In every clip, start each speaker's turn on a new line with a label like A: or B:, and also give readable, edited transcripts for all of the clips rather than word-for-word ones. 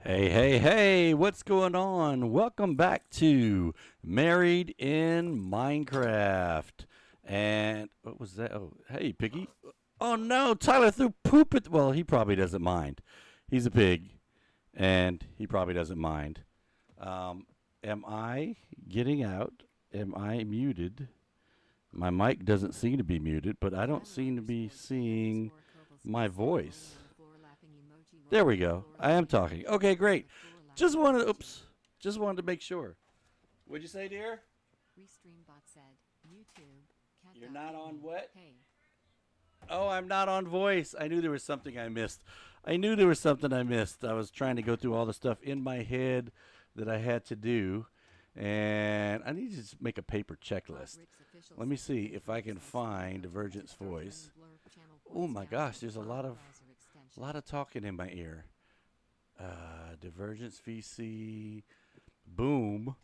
A: Hey, hey, hey, what's going on? Welcome back to Married in Minecraft. And what was that? Oh, hey, Piggy. Oh no, Tyler threw poop at. Well, he probably doesn't mind. He's a pig, and he probably doesn't mind. Am I getting out? Am I muted? My mic doesn't seem to be muted, but I don't seem to be seeing my voice. There we go. I am talking. Okay, great. Just wanted to make sure. What'd you say, dear? You're not on what? Oh, I'm not on voice. I knew there was something I missed. I was trying to go through all the stuff in my head that I had to do, and I need to just make a paper checklist. Let me see if I can find Divergence voice. Oh my gosh, there's a lot of talking in my ear. Divergence VC. Boom.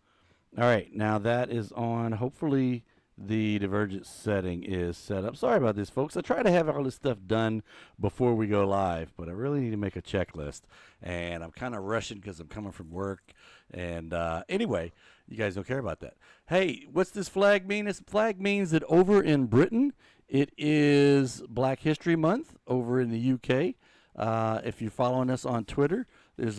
A: All right, now that is on. Hopefully the Divergence setting is set up. Sorry about this, folks. I try to have all this stuff done before we go live, but I really need to make a checklist. And I'm kind of rushing because I'm coming from work. And anyway, you guys don't care about that. Hey, what's this flag mean? This flag means that over in Britain, it is Black History Month. Over in the UK, if you're following us on Twitter, there's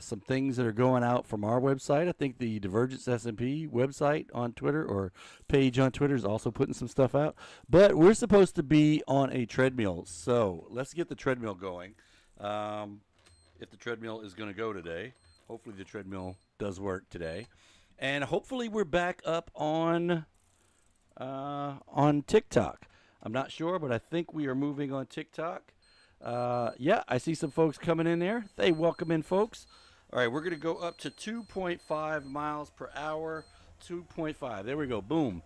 A: some things that are going out from our website. I think the Divergence SMP website on Twitter or page on Twitter is also putting some stuff out. But we're supposed to be on a treadmill, so let's get the treadmill going. If the treadmill is going to go today, hopefully the treadmill does work today, and hopefully we're back up on TikTok. I'm not sure, but I think we are moving on TikTok. Yeah, I see some folks coming in there. Hey, welcome in, folks. All right, we're going to go up to 2.5 miles per hour. 2.5. There we go. Boom.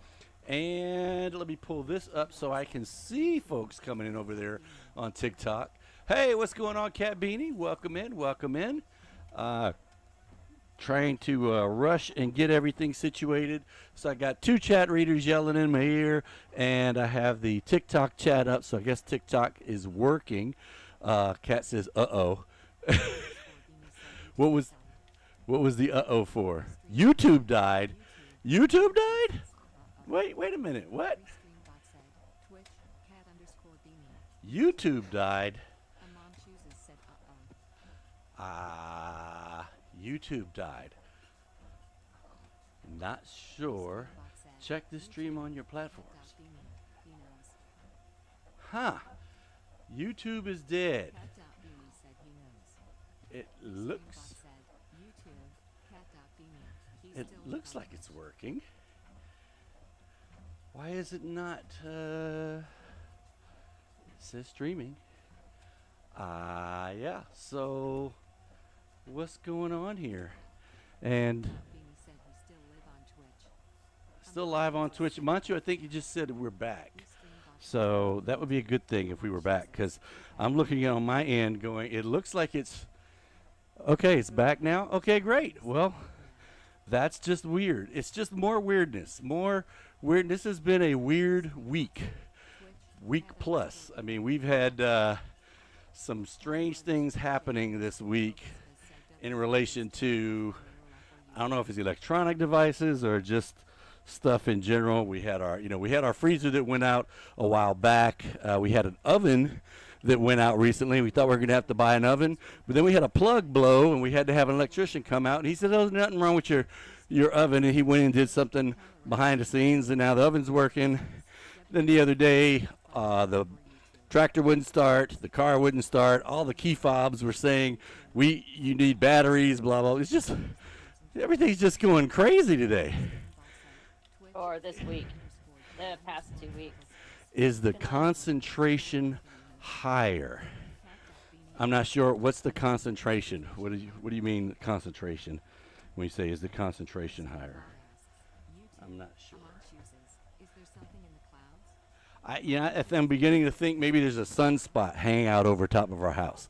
A: And let me pull this up so I can see folks coming in over there on TikTok. Hey, what's going on, Cat Beanie? Welcome in. Welcome in. Trying to rush and get everything situated. So I got two chat readers yelling in my ear, and I have the TikTok chat up, so I guess TikTok is working. Kat says, uh-oh. What was the uh-oh for? YouTube died. YouTube died? Wait a minute. What? YouTube died. YouTube died. Not sure. Check the stream on your platforms. Huh. YouTube is dead. It looks like it's working. Why is it not it says streaming. Yeah, so what's going on here? And still live on Twitch. Manchu, I think you just said we're back. So that would be a good thing if we were back, because I'm looking on my end going, it looks like it's okay. It's back now. Okay, great. Well, that's just weird. It's just more weirdness. More weird. This has been a weird week plus. I mean, we've had some strange things happening this week in relation to, I don't know if it's electronic devices or just stuff in general. We had our freezer that went out a while back. We had an oven that went out recently. We thought we were going to have to buy an oven, but then we had a plug blow and we had to have an electrician come out, and he said, "Oh, there's nothing wrong with your oven," and he went and did something behind the scenes, and now the oven's working. Then the other day, the tractor wouldn't start, the car wouldn't start, all the key fobs were saying you need batteries, blah blah. It's just everything's just going crazy today.
B: Or this week, the past 2 weeks.
A: Is the concentration higher? I'm not sure. What's the concentration? What do you mean concentration when you say is the concentration higher? I'm not sure. I'm beginning to think maybe there's a sunspot hanging out over top of our house.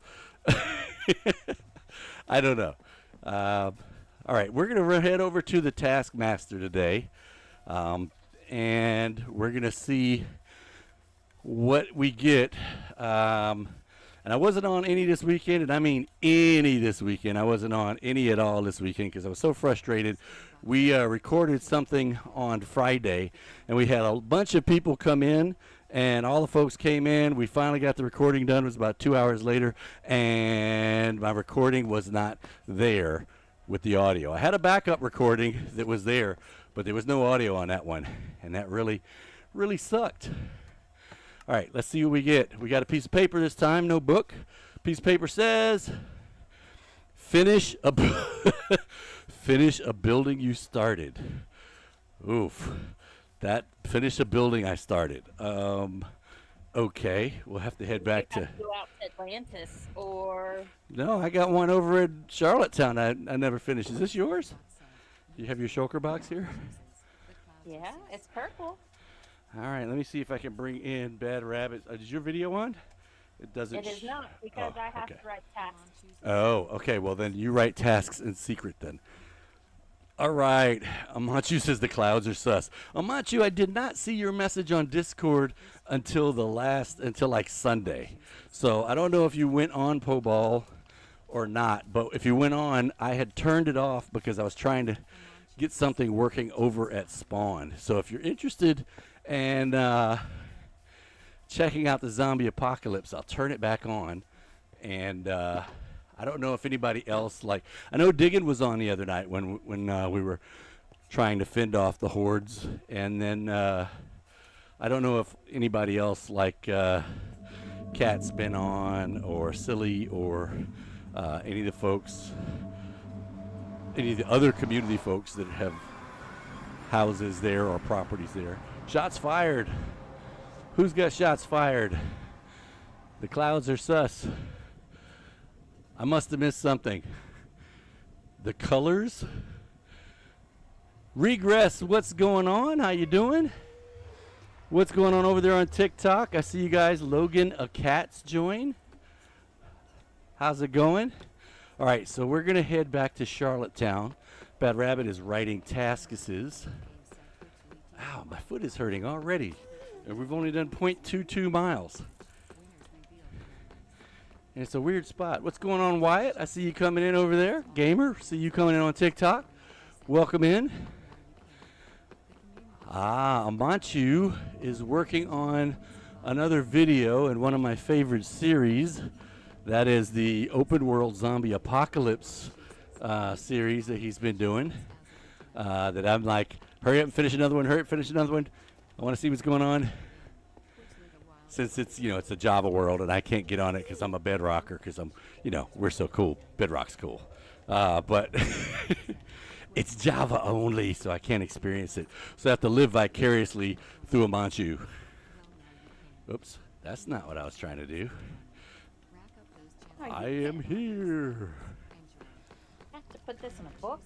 A: I don't know. All right, we're going to head over to the Taskmaster today, and we're going to see what we get And I wasn't on any this weekend, and I mean any this weekend. I wasn't on any at all this weekend because I was so frustrated. We recorded something on Friday, and we had a bunch of people come in, and all the folks came in. We finally got the recording done. It was about 2 hours later, and my recording was not there with the audio. I had a backup recording that was there, but there was no audio on that one, and that really, really sucked. All right, let's see what we get. We got a piece of paper this time, no book. Piece of paper says, finish a finish a building you started. Oof, that finish a building I started. Okay, we'll have to head back to.
B: Go out to Atlantis or.
A: No, I got one over at Charlottetown. I never finished. Is this yours? You have your shulker box here?
B: Yeah, it's purple.
A: All right, let me see if I can bring in Bad Rabbit. Is your video on? It doesn't.
B: It is not because I have to write tasks.
A: Oh, okay. Well, then you write tasks in secret then. All right. Amanchu says the clouds are sus. Amanchu, I did not see your message on Discord until like Sunday. So I don't know if you went on Poball or not, but if you went on, I had turned it off because I was trying to get something working over at Spawn. So if you're interested and checking out the zombie apocalypse, I'll turn it back on. And I don't know if anybody else, like, I know Diggin was on the other night when we were trying to fend off the hordes. And then I don't know if anybody else, like Cat's been on, or Silly, or any of the folks, any of the other community folks that have houses there or properties there. Shots fired. Who's got shots fired? The clouds are sus. I must have missed something. The colors? Regress, what's going on? How you doing? What's going on over there on TikTok? I see you guys. Logan, a cat's join. How's it going? All right, so we're going to head back to Charlottetown. Bad Rabbit is writing tasks. Ow, my foot is hurting already. And we've only done 0.22 miles. And it's a weird spot. What's going on, Wyatt? I see you coming in over there. Gamer, see you coming in on TikTok. Welcome in. Amanchu is working on another video in one of my favorite series. That is the Open World Zombie Apocalypse series that he's been doing. That I'm like, hurry up and finish another one, hurry up, finish another one. I want to see what's going on. Since it's, it's a Java world and I can't get on it because I'm a Bedrocker because I'm, we're so cool. Bedrock's cool. But it's Java only, so I can't experience it. So I have to live vicariously through Amanchu. Oops, that's not what I was trying to do. I am here.
B: I have to put this in a book.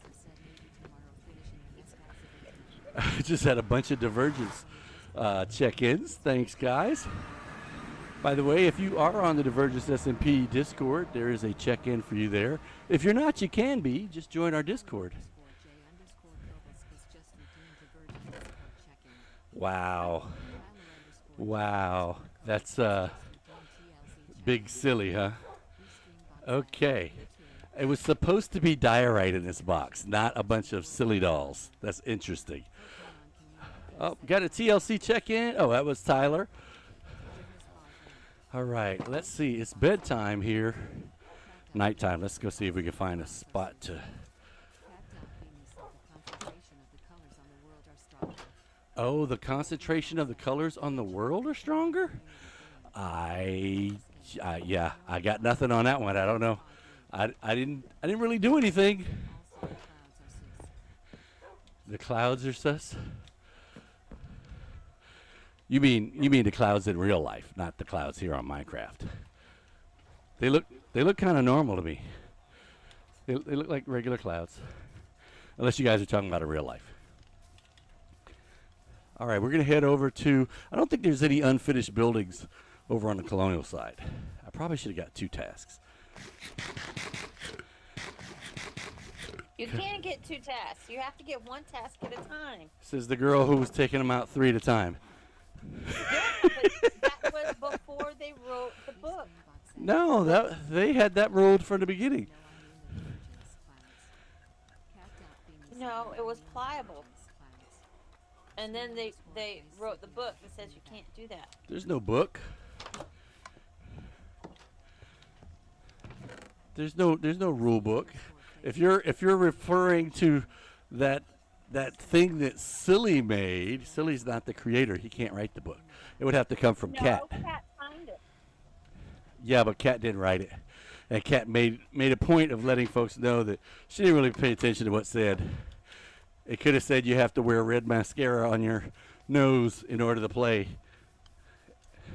A: I just had a bunch of Divergence check-ins. Thanks, guys. By the way, if you are on the Divergence SMP Discord, there is a check-in for you there. If you're not, you can be. Just join our Discord. Wow. Wow. That's big silly, huh? Okay. It was supposed to be diorite in this box, not a bunch of silly dolls. That's interesting. Oh, got a TLC check-in. Oh, that was Tyler. All right, let's see. It's bedtime here. Nighttime. Let's go see if we can find a spot to. Oh, the concentration of the colors on the world are stronger? Yeah, I got nothing on that one. I don't know. I didn't really do anything. The clouds are sus. You mean the clouds in real life, not the clouds here on Minecraft. They look kind of normal to me. They look like regular clouds, unless you guys are talking about a real life. All right, we're gonna head over to. I don't think there's any unfinished buildings over on the colonial side. I probably should have got 2 tasks.
B: You can't get 2 tasks. You have to get 1 task at a time.
A: Says the girl who was taking them out 3 at a time.
B: Yeah, but that was before they wrote the book.
A: No, that they had that rule from the beginning.
B: No, it was pliable. And then they wrote the book that says you can't do that.
A: There's no book. There's no rule book. If you're referring to that thing that Silly made, Silly's not the creator. He can't write the book. It would have to come from
B: No,
A: Cat.
B: Cat signed it.
A: Yeah, but Cat didn't write it. And Cat made a point of letting folks know that she didn't really pay attention to what said. It could have said you have to wear red mascara on your nose in order to play.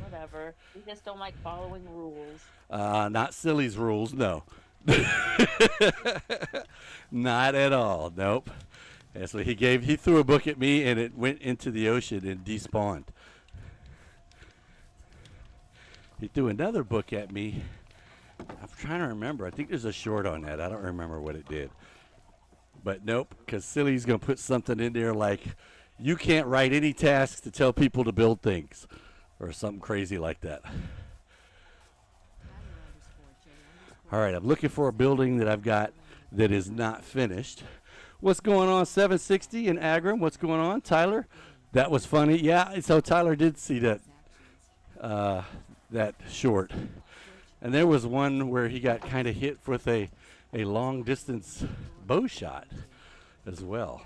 B: Whatever. We just don't like following rules.
A: Not Silly's rules, no. Not at all. Nope. That's what he threw a book at me and it went into the ocean and despawned. He threw another book at me. I'm trying to remember. I think there's a short on that. I don't remember what it did. But nope, because Silly's going to put something in there like, you can't write any tasks to tell people to build things. Or something crazy like that. All right, I'm looking for a building that I've got that is not finished. What's going on, 760 in Agram? What's going on, Tyler? That was funny. Yeah, so Tyler did see that that short. And there was one where he got kind of hit with a long distance bow shot as well.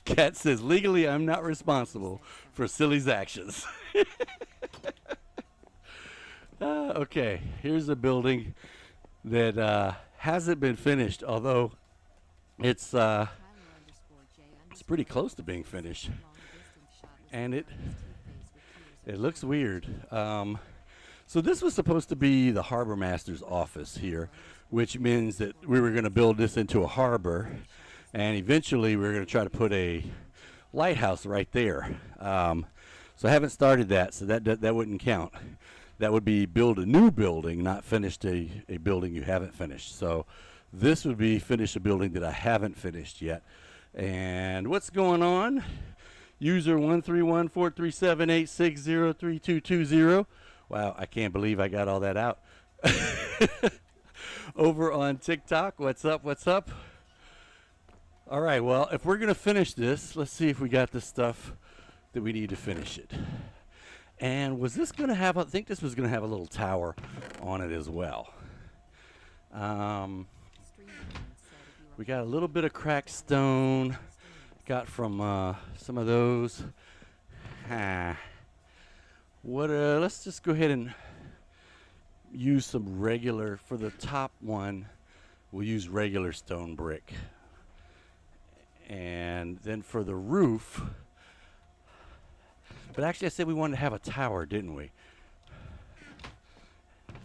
A: Cat says, legally I'm not responsible for Silly's actions. Okay, here's a building that hasn't been finished, although it's pretty close to being finished. And it looks weird. So this was supposed to be the Harbormasters Office here, which means that we were going to build this into a harbor, and eventually we were going to try to put a lighthouse right there. So I haven't started that, so that wouldn't count. That would be build a new building, not finished a building you haven't finished. So this would be finish a building that I haven't finished yet. And what's going on? User 131-437-860-3220. Wow, I can't believe I got all that out. Over on TikTok, what's up, what's up? All right, well, if we're going to finish this, let's see if we got the stuff that we need to finish it. And was this going to have, I think this was going to have a little tower on it as well. We got a little bit of cracked stone, got from some of those. Let's just go ahead and use some regular, for the top one, we'll use regular stone brick. And then for the roof, but actually I said we wanted to have a tower, didn't we?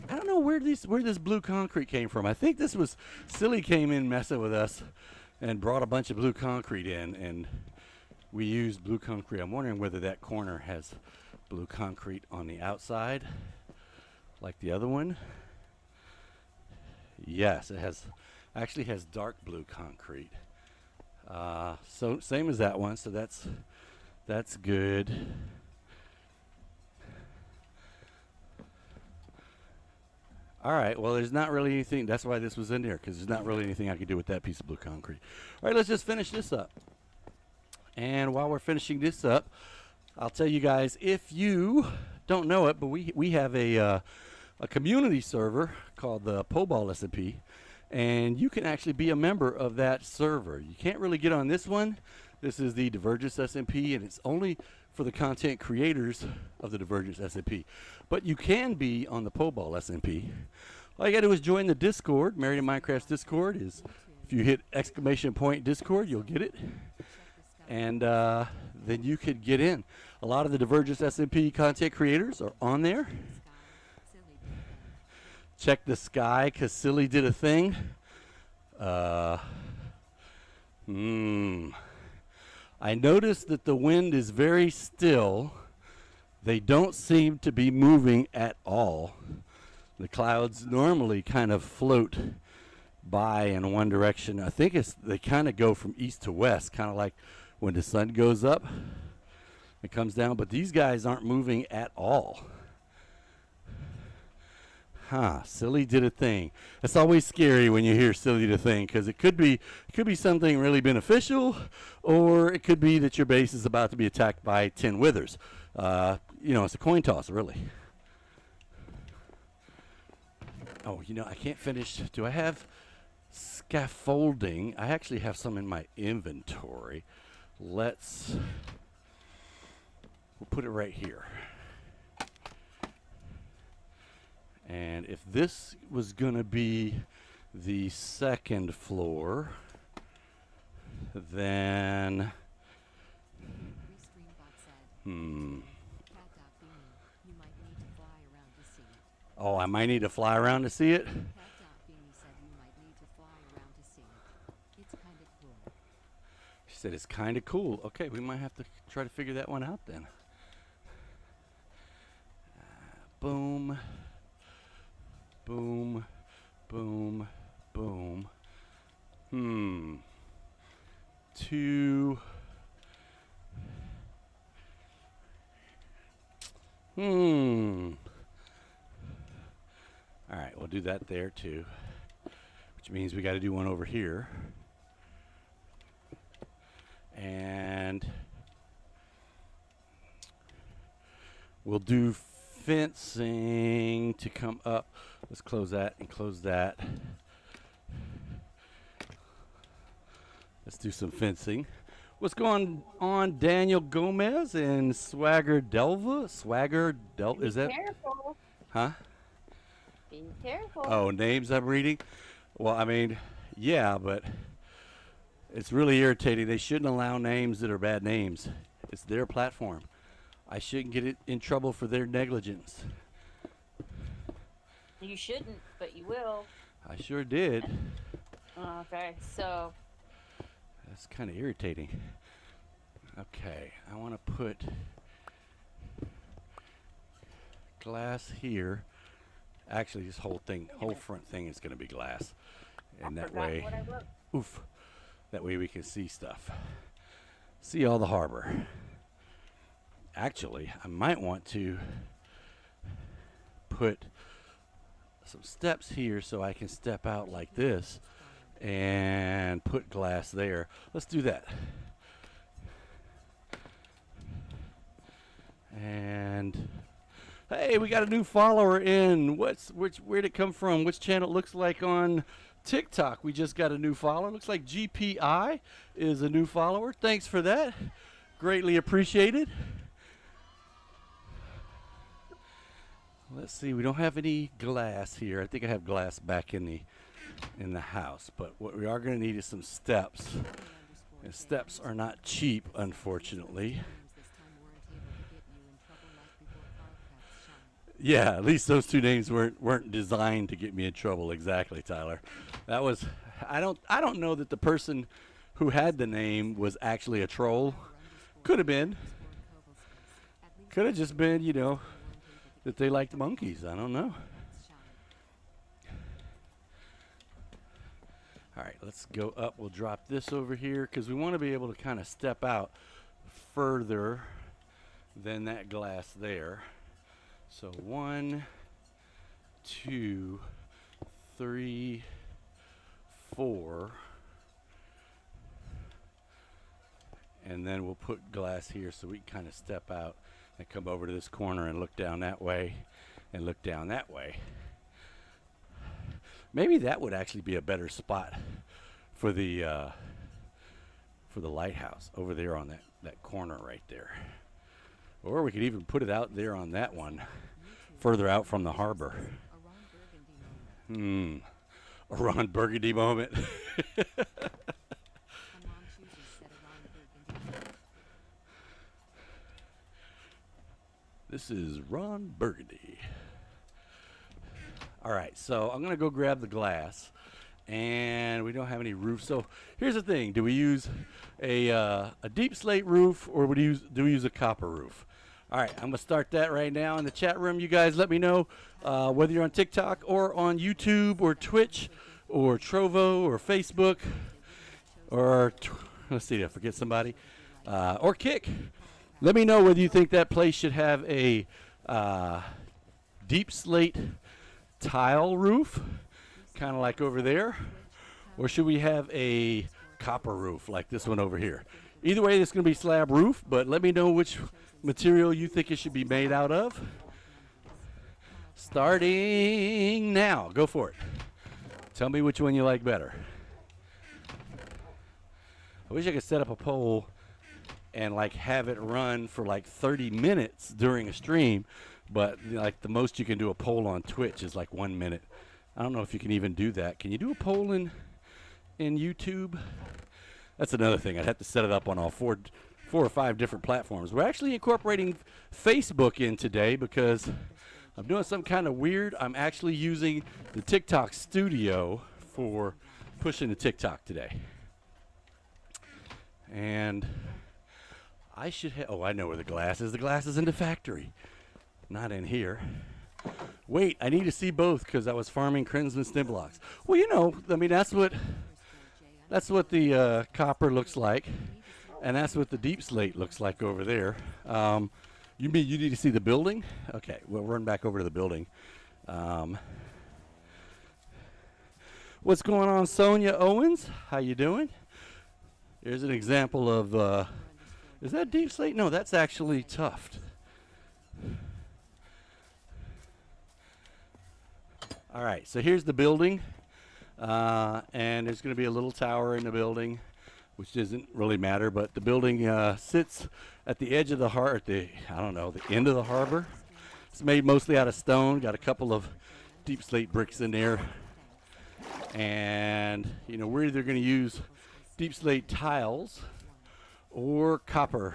A: I don't know where this blue concrete came from. I think this was, Silly came in messing with us and brought a bunch of blue concrete in, and we used blue concrete. I'm wondering whether that corner has blue concrete on the outside like the other one. Yes, it actually has dark blue concrete. So same as that one, so that's good. All right, well, there's not really anything. That's why this was in there, because there's not really anything I could do with that piece of blue concrete. All right, let's just finish this up. And while we're finishing this up, I'll tell you guys, if you don't know it, but we have a community server called the Poball SMP, and you can actually be a member of that server. You can't really get on this one. This is the Divergence SMP, and it's only for the content creators of the Divergence SMP. But you can be on the Poball SMP. All you got to do is join the Discord. Married in Minecraft's Discord is, if you hit ! Discord, you'll get it. And then you could get in. A lot of the Divergence SMP content creators are on there. Check the sky, because Silly did a thing. I noticed that the wind is very still. They don't seem to be moving at all. The clouds normally kind of float by in one direction. I think they kind of go from east to west, kind of like when the sun goes up. It comes down, but these guys aren't moving at all. Silly did a thing. It's always scary when you hear silly did a thing, because it could be something really beneficial, or it could be that your base is about to be attacked by 10 withers. It's a coin toss, really. Oh, I can't finish. Do I have scaffolding? I actually have some in my inventory. We'll put it right here. And if this was going to be the second floor, then oh, I might need to fly around to see it. She said it's kind of cool. Okay, we might have to try to figure that one out then. Boom. Boom, boom, boom. 2. All right, we'll do that there too, which means we got to do one over here. And we'll do fencing to come up. Let's close that and close that. Let's do some fencing. What's going on, Daniel Gomez and Swagger Delva? Is that?
B: Careful.
A: Huh?
B: Be careful.
A: Oh, names I'm reading? Well, I mean, yeah, but it's really irritating. They shouldn't allow names that are bad names. It's their platform. I shouldn't get it in trouble for their negligence.
B: You shouldn't, but you will.
A: I sure did.
B: Okay, so.
A: That's kind of irritating. Okay, I want to put glass here. Actually, this whole front thing is going to be glass. And that way, that way we can see stuff. See all the harbor. Actually, I might want to put some steps here so I can step out like this and put glass there. Let's do that. And hey, we got a new follower in. Where'd it come from? Which channel? It looks like on TikTok we just got a new follower. Looks like GPI is a new follower. Thanks for that. Greatly appreciated. Let's see, we don't have any glass here. I think I have glass back in the house, but what we are going to need is some steps. And steps are not cheap, unfortunately. Yeah, at least those two names weren't designed to get me in trouble. Exactly, Tyler. That was I don't know that the person who had the name was actually a troll. Could have been. Could have just been, that they liked monkeys. I don't know. All right, let's go up. We'll drop this over here because we want to be able to kind of step out further than that glass there. So 1, 2, 3, 4. And then we'll put glass here so we can kind of step out and come over to this corner and look down that way and look down that way. Maybe that would actually be a better spot for the lighthouse over there on that corner right there. Or we could even put it out there on that one, further out from the harbor. A Ron Burgundy moment. This is Ron Burgundy. All right, so I'm going to go grab the glass, and we don't have any roof. So here's the thing. Do we use a deep slate roof, or do we use a copper roof? All right, I'm going to start that right now in the chat room. You guys let me know whether you're on TikTok or on YouTube or Twitch or Trovo or Facebook or, let's see, did I forget somebody? Or Kick. Let me know whether you think that place should have a deep slate tile roof, kind of like over there, or should we have a copper roof like this one over here? Either way, it's going to be slab roof, but let me know which material you think it should be made out of. Starting now. Go for it. Tell me which one you like better. I wish I could set up a poll and like have it run for like 30 minutes during a stream, but like the most you can do a poll on Twitch is like 1 minute. I don't know if you can even do that. Can you do a poll in YouTube? That's another thing. I'd have to set it up on all four or five different platforms. We're actually incorporating Facebook in today because I'm doing something kind of weird. I'm actually using the TikTok studio for pushing the TikTok today. And I should have, oh, I know where the glass is. The glass is in the factory, not in here. Wait, I need to see both because I was farming crimson stem blocks. Well, you know, I mean, that's what the copper looks like, and that's what the deep slate looks like over there. You mean you need to see the building? Okay, we'll run back over to the building. What's going on, Sonia Owens? How you doing? Here's an example of, is that deep slate? No, that's actually tuft. All right, so here's the building, and there's going to be a little tower in the building, which doesn't really matter, but the building sits at the edge of the the end of the harbor. It's made mostly out of stone, got a couple of deep slate bricks in there, and you know, we're either going to use deep slate tiles or copper,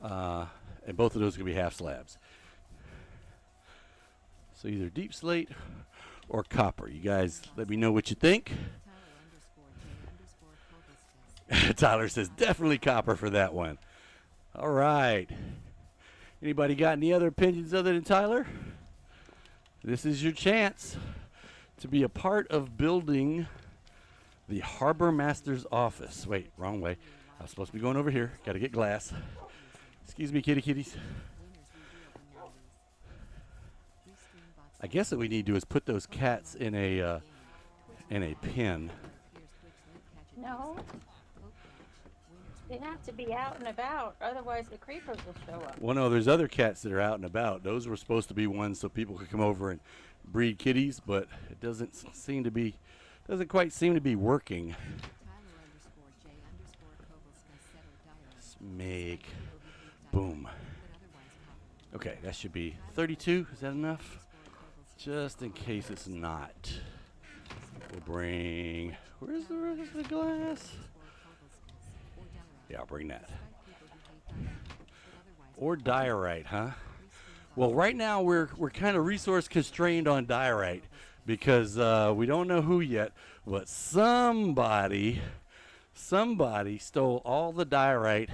A: and both of those are going to be half slabs. So either deep slate or copper. You guys let me know what you think. Tyler says definitely copper for that one. All right. Anybody got any other opinions other than Tyler? This is your chance to be a part of building the Harbormasters Office. Wait, wrong way. I was supposed to be going over here. Got to get glass. Excuse me, kitties. I guess what we need to do is put those cats in a pen.
B: No. They have to be out and about, otherwise the creepers will show up.
A: Well, no, there's other cats that are out and about. Those were supposed to be ones so people could come over and breed kitties, but it doesn't quite seem to be working. Let's make, boom. Okay, that should be 32. Is that enough? Just in case it's not, we'll bring, where's the rest of the glass? Yeah, I'll bring that. Or diorite, huh? Well, right now we're kind of resource constrained on diorite because we don't know who yet, but somebody stole all the diorite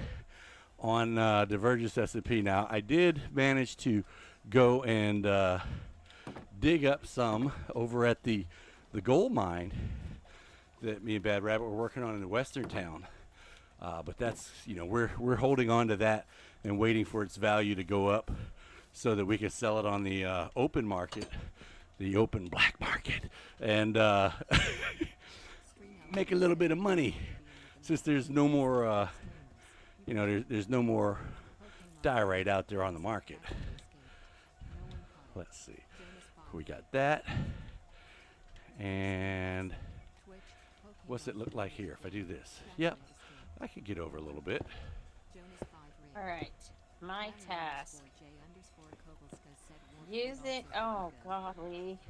A: on Divergence SMP. Now, I did manage to go and dig up some over at the gold mine that me and Bad Rabbit were working on in the western town. But that's, you know, we're holding on to that and waiting for its value to go up so that we can sell it on the open market, the open black market, and make a little bit of money since there's no more, you know, there's no more diorite out there on the market. Let's see. We got that. And what's it look like here if I do this? Yep, I could get over a little bit.
B: All right, my task. Use it. Oh, golly.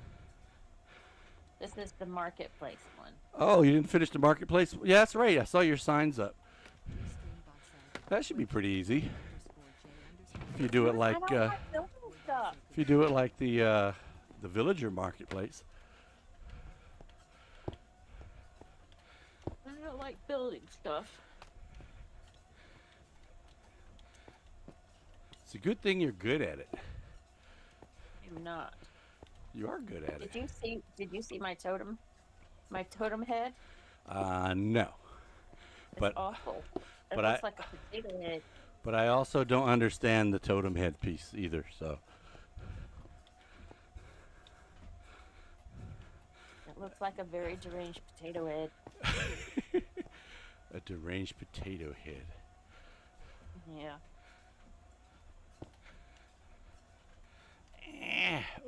B: This is the marketplace one.
A: Oh, you didn't finish the marketplace? Yeah, that's right. I saw your signs up. That should be pretty easy. If you do it like if you do it like the villager marketplace.
B: I don't like building stuff.
A: It's a good thing you're good at it.
B: I'm not.
A: You are good at it.
B: Did you see my totem? My totem head?
A: No.
B: It's awful. It looks like a potato head.
A: But I also don't understand the totem head piece either, so.
B: It looks like a very deranged potato head.
A: A deranged potato head.
B: Yeah.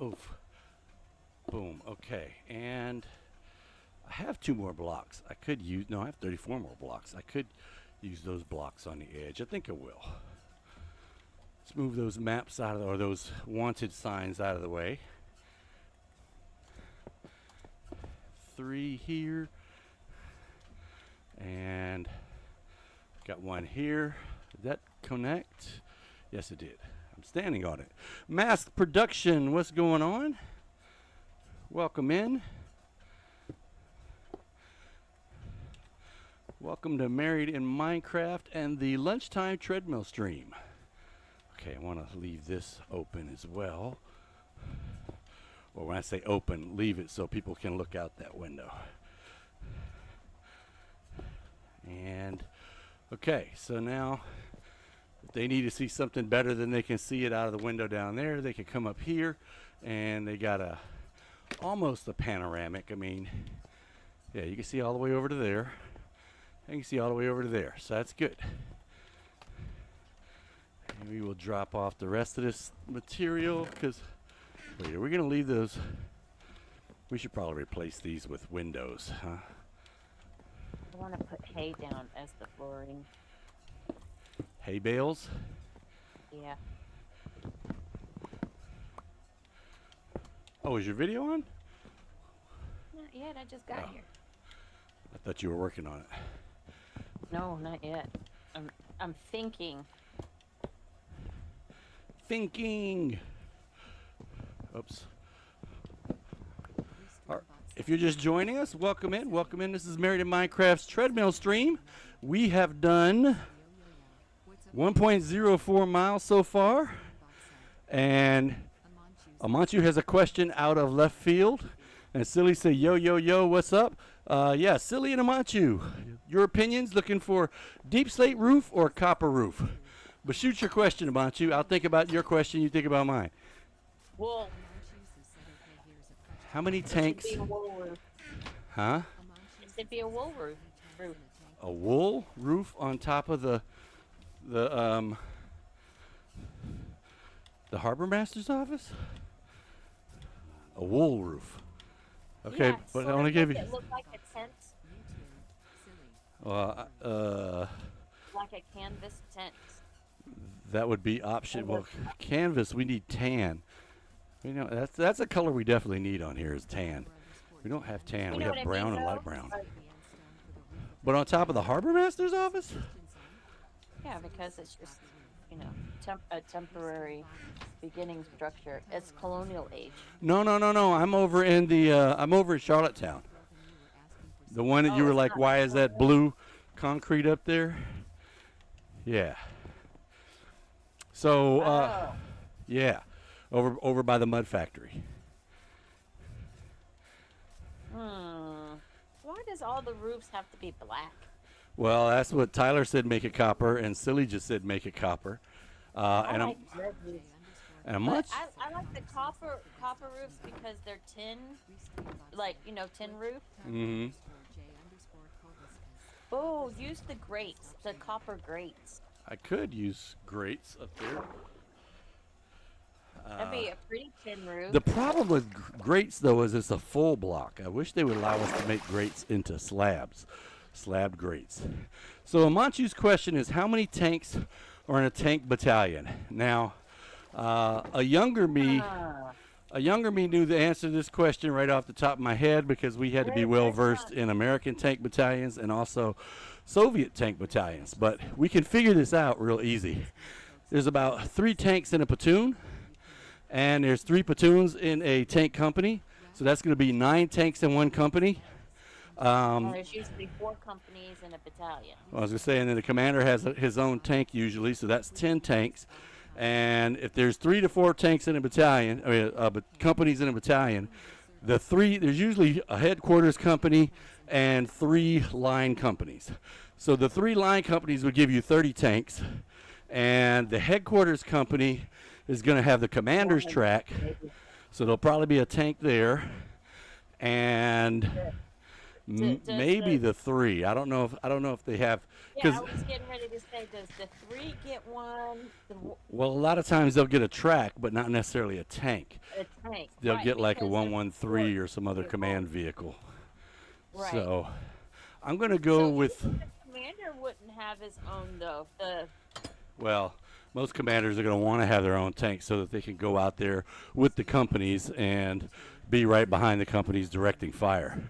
A: Oof. Boom. Okay. And I have 2 more blocks. I could use, no, I have 34 more blocks. I could use those blocks on the edge. I think I will. Let's move those maps out of the, or those wanted signs out of the way. 3 here. And got 1 here. Did that connect? Yes, it did. I'm standing on it. Mask production, what's going on? Welcome in. Welcome to Married in Minecraft and the lunchtime treadmill stream. Okay, I want to leave this open as well. Or when I say open, leave it so people can look out that window. And okay, so now if they need to see something better than they can see it out of the window down there, they can come up here, and they got a almost a panoramic. I mean, yeah, you can see all the way over to there. And you can see all the way over to there, so that's good. And we will drop off the rest of this material because wait, are we going to leave those? We should probably replace these with windows, huh?
B: I want to put hay down as the flooring.
A: Hay bales?
B: Yeah.
A: Oh, is your video on?
B: Not yet. I just got here.
A: I thought you were working on it.
B: No, not yet. I'm thinking.
A: Thinking. Oops. If you're just joining us, welcome in. Welcome in. This is Married in Minecraft's treadmill stream. We have done 1.04 miles so far. And Amanchu has a question out of left field. And Silly said, yo, yo, yo, what's up? Yeah, Silly and Amanchu. Your opinions, looking for deep slate roof or copper roof? But shoot your question, Amanchu. I'll think about your question, you think about mine.
B: Wool.
A: How many tanks?
B: It should be a wool roof.
A: Huh?
B: It should be a wool roof.
A: A wool roof on top of the Harbormasters Office? A wool roof. Okay,
B: Yeah,
A: but I
B: sort
A: want to
B: of
A: give
B: make
A: you.
B: it look like a tent,
A: Uh,
B: like a canvas tent.
A: that would be option. Well, canvas. We need tan. You know, that's a color we definitely need on here is tan. We don't have tan.
B: You
A: We
B: know
A: got
B: what I
A: brown
B: mean,
A: and
B: though?
A: light brown. But on top of the Harbormasters Office?
B: Yeah, because it's just, you know, a temporary beginning structure. It's colonial age.
A: No. I'm over in the. I'm over in Charlottetown. The one that you
B: Oh,
A: were
B: it's
A: like,
B: not
A: why is that blue concrete up there? Yeah. So,
B: Oh.
A: yeah, over by the mud factory.
B: Why does all the roofs have to be black?
A: Well, that's what Tyler said. Make it copper, and Silly just said make it copper.
B: I
A: And
B: like red roofs.
A: a
B: But
A: much.
B: I like the copper roofs because they're tin, like, you know, tin roof.
A: Mm-hmm.
B: Oh, use the grates, the copper grates.
A: I could use grates up there.
B: That'd be a pretty tin roof.
A: The problem with grates, though, is it's a full block. I wish they would allow us to make grates into slabs, slabbed grates. So Amanchu's question is, how many tanks are in a tank battalion? Now, a younger me knew the answer to this question right off the top of my head because we had to be well versed in American tank battalions and also Soviet tank battalions. But we can figure this out real easy. There's about 3 tanks in a platoon. And there's 3 platoons in a tank company, so that's going to be 9 tanks in one company.
B: There's usually 4 companies in a battalion.
A: I was going to say, and then the commander has his own tank usually, so that's 10 tanks. And if there's 3 to 4 tanks in a battalion, companies in a battalion, there's usually a headquarters company and 3 line companies. So the 3 line companies would give you 30 tanks. and the headquarters company is going to have the commander's track, so there'll probably be a tank there, and maybe the 3. I don't know if they have.
B: Yeah, I was getting ready to say, does the 3 get one?
A: Well, a lot of times they'll get a track, but not necessarily a tank.
B: A tank.
A: They'll
B: right,
A: get like a
B: because
A: 113 or some other command vehicle.
B: Right.
A: So I'm going to go with.
B: The commander wouldn't have his own though.
A: Well, most commanders are going to want to have their own tank so that they can go out there with the companies and be right behind the companies directing fire.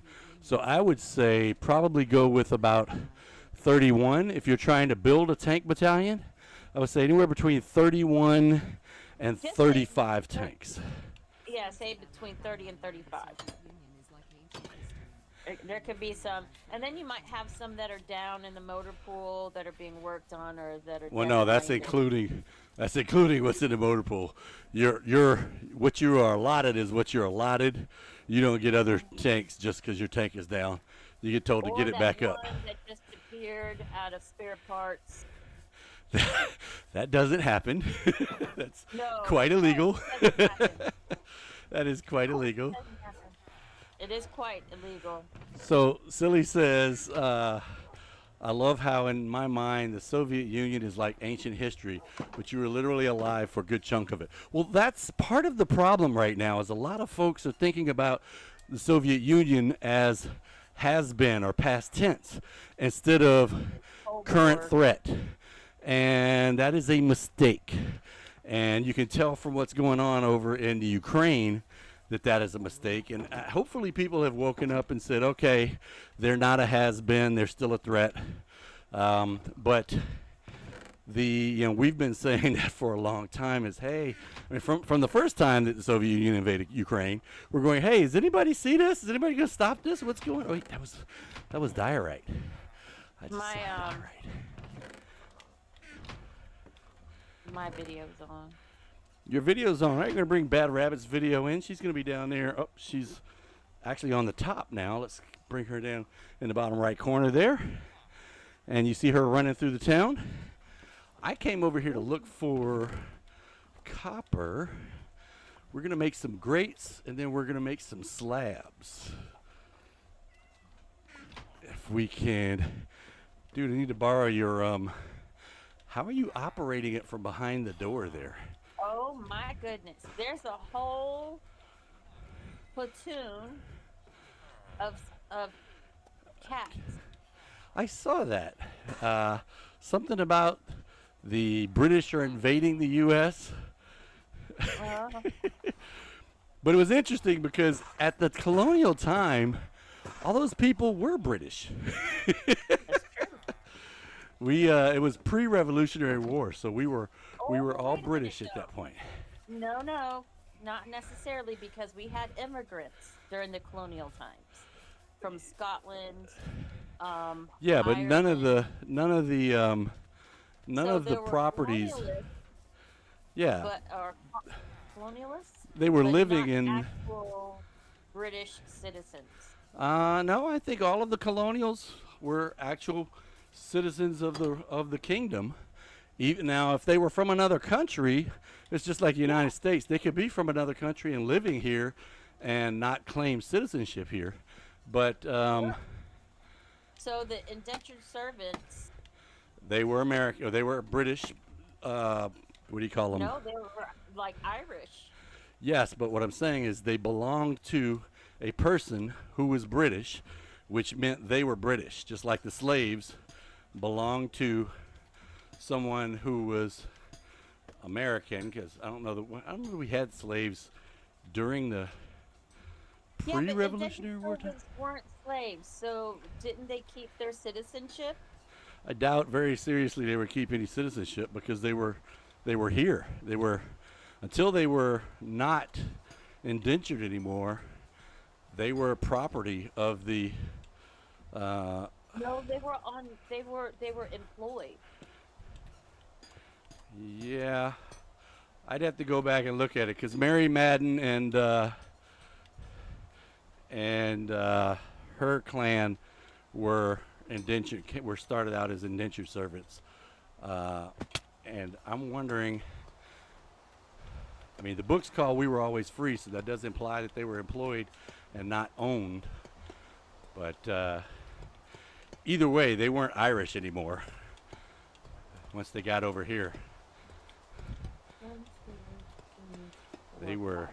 A: So I would say probably go with about 31 if you're trying to build a tank battalion. I would say anywhere between 31 and 35 tanks.
B: Yeah, say between 30 and 35. There could be some, and then you might have some that are down in the motor pool that are being worked on, or that are.
A: Well, no, that's including what's in the motor pool. What you are allotted is what you're allotted. You don't get other tanks just because your tank is down. You get told to get it back up.
B: That just appeared out of spare parts.
A: That doesn't happen. That's quite illegal. That is quite illegal.
B: It is quite illegal.
A: So Silly says, I love how in my mind the Soviet Union is like ancient history, but you were literally alive for a good chunk of it. Well, that's part of the problem right now is a lot of folks are thinking about the Soviet Union as has been or past tense instead of current threat. And that is a mistake. And you can tell from what's going on over in the Ukraine that is a mistake, and hopefully people have woken up and said, okay, they're not a has-been, they're still a threat. But we've been saying that for a long time is, hey, I mean, from the first time that the Soviet Union invaded Ukraine, we're going, hey, does anybody see this? Is anybody going to stop this? What's going on? Wait, that was diorite.
B: My video's on.
A: Your video's on, right? You're going to bring Bad Rabbit's video in. She's going to be down there. Oh, she's actually on the top now. Let's bring her down in the bottom right corner there. And you see her running through the town. I came over here to look for copper. We're going to make some grates, and then we're going to make some slabs. If we can. Dude, I need to borrow your, how are you operating it from behind the door there?
B: Oh my goodness. There's a whole platoon of cats.
A: I saw that. Something about the British are invading the U.S. But it was interesting because at the colonial time, all those people were British.
B: That's true.
A: It was pre-Revolutionary War, so we were all British at that point.
B: No, not necessarily, because we had immigrants during the colonial times from Scotland.
A: Yeah, but
B: Ireland.
A: none of the properties. Yeah.
B: But are colonialists?
A: They were
B: but
A: living
B: not
A: in
B: actual British citizens.
A: No, I think all of the colonials were actual citizens of the kingdom. Even now, if they were from another country, it's just like the United States. They could be from another country and living here and not claim citizenship here. But
B: so the indentured servants.
A: They were American, or they were British. What do you call them?
B: No, they were like Irish.
A: Yes, but what I'm saying is they belonged to a person who was British, which meant they were British, just like the slaves belonged to someone who was American. Because I don't know that we had slaves during the pre-Revolutionary War time.
B: Weren't slaves, so didn't they keep their citizenship?
A: I doubt very seriously they were keeping any citizenship because they were here. They were until they were not indentured anymore. They were property of the.
B: No, they were on. They were employed.
A: Yeah, I'd have to go back and look at it because Mary Madden and her clan were indentured. Were started out as indentured servants, And I'm wondering, I mean, the book's called We Were Always Free, so that does imply that they were employed and not owned. But either way, they weren't Irish anymore once they got over here. They were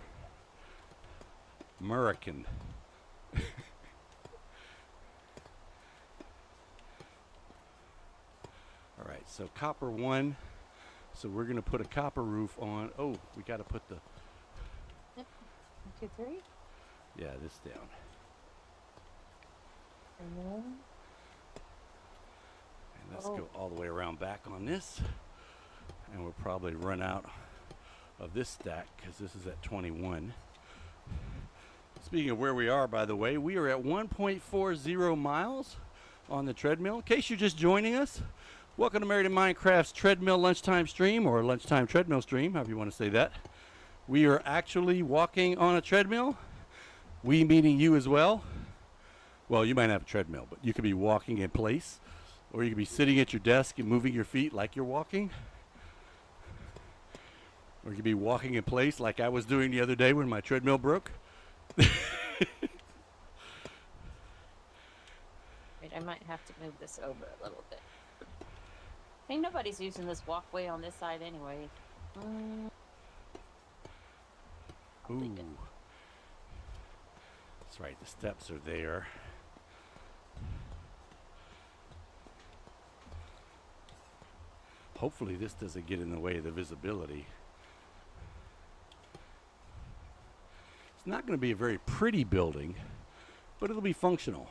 A: American. All right, so copper 1. So we're going to put a copper roof on. Oh, we got to put the...
B: Yep. 1, 2, 3.
A: Yeah, this down.
B: And
A: let's go all the way around back on this. And we'll probably run out of this stack because this is at 21. Speaking of where we are, by the way, we are at 1.40 miles on the treadmill. In case you're just joining us, welcome to Married in Minecraft's treadmill lunchtime stream, or lunchtime treadmill stream, however you want to say that. We are actually walking on a treadmill. We meaning you as well. Well, you might have a treadmill, but you could be walking in place, or you could be sitting at your desk and moving your feet like you're walking. Or you could be walking in place like I was doing the other day when my treadmill broke.
B: Wait, I might have to move this over a little bit. Hey, nobody's using this walkway on this side anyway.
A: Ooh. That's right, the steps are there. Hopefully this doesn't get in the way of the visibility. It's not going to be a very pretty building, but it'll be functional.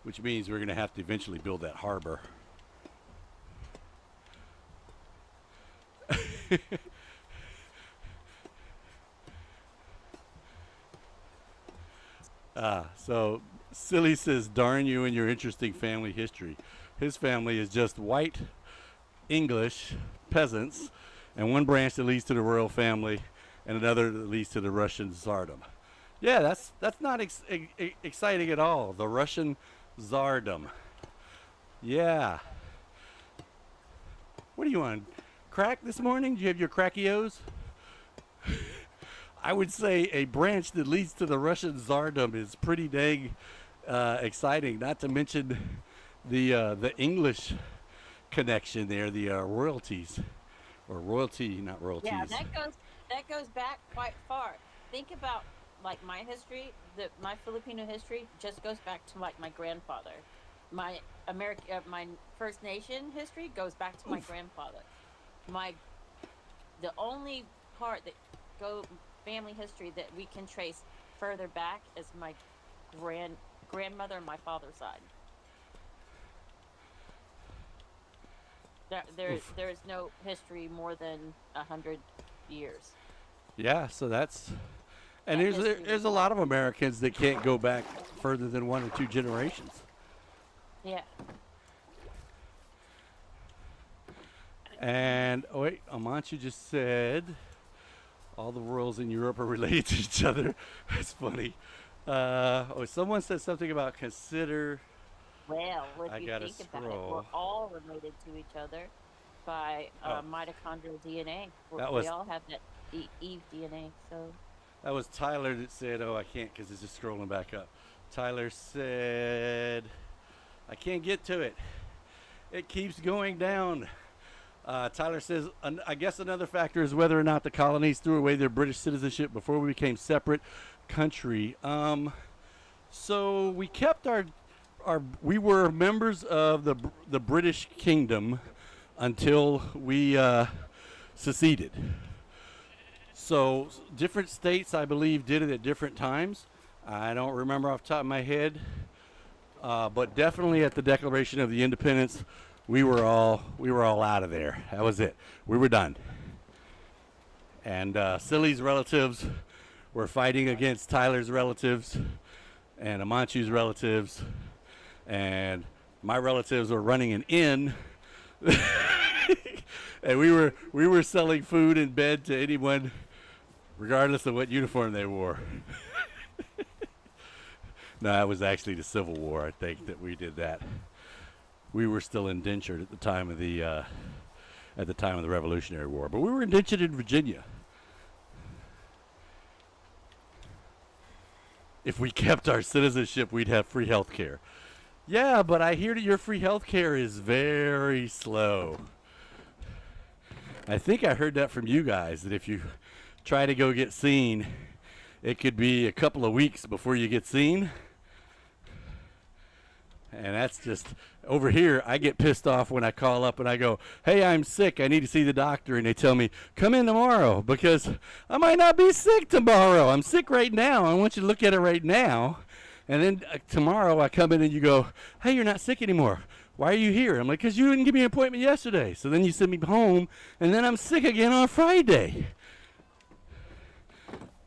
A: Which means we're going to have to eventually build that harbor. So Silly says, darn you and your interesting family history. His family is just white English peasants, and one branch that leads to the royal family and another that leads to the Russian tsardom. Yeah, that's not exciting at all. The Russian tsardom. Yeah. What are you on? Crack this morning? Do you have your crackios? I would say a branch that leads to the Russian tsardom is pretty dang exciting. Not to mention the English connection there, the royalties, or royalty, not royalties.
B: Yeah, that goes back quite far. Think about like my history. My Filipino history just goes back to like my grandfather. My my First Nation history goes back to my grandfather. The only part that family history that we can trace further back is my grandmother on my father's side. There is no history more than 100 years.
A: Yeah, so that's, and there's a lot of Americans that can't go back further than 1 or 2 generations.
B: Yeah.
A: And oh wait, Amanchu just said all the royals in Europe are related to each other. That's funny. Someone said something about consider.
B: Well, if you
A: gotta
B: think about it,
A: scroll.
B: we're all related to each other by mitochondrial DNA. We all have that Eve DNA. So
A: That was Tyler that said, oh, I can't because it's just scrolling back up. Tyler said, I can't get to it. It keeps going down. Tyler says, I guess another factor is whether or not the colonies threw away their British citizenship before we became separate country. So we kept we were members of the British Kingdom until we seceded. So different states, I believe, did it at different times. I don't remember off the top of my head, but definitely at the Declaration of the Independence, we were all out of there. That was it. We were done. And Silly's relatives were fighting against Tyler's relatives and Amanchu's relatives, and my relatives were running an inn. And we were selling food and bed to anyone, regardless of what uniform they wore. No, that was actually the Civil War, I think, that we did that. we were still indentured at the time of the Revolutionary War. But we were indentured in Virginia. If we kept our citizenship, we'd have free health care. Yeah, but I hear that your free health care is very slow. I think I heard that from you guys, that if you try to go get seen, it could be a couple of weeks before you get seen. And that's just, over here, I get pissed off when I call up and I go, hey, I'm sick, I need to see the doctor. And they tell me, come in tomorrow, because I might not be sick tomorrow. I'm sick right now. I want you to look at it right now. And then tomorrow I come in and you go, hey, you're not sick anymore. Why are you here? I'm like, because you didn't give me an appointment yesterday. So then you send me home, and then I'm sick again on Friday.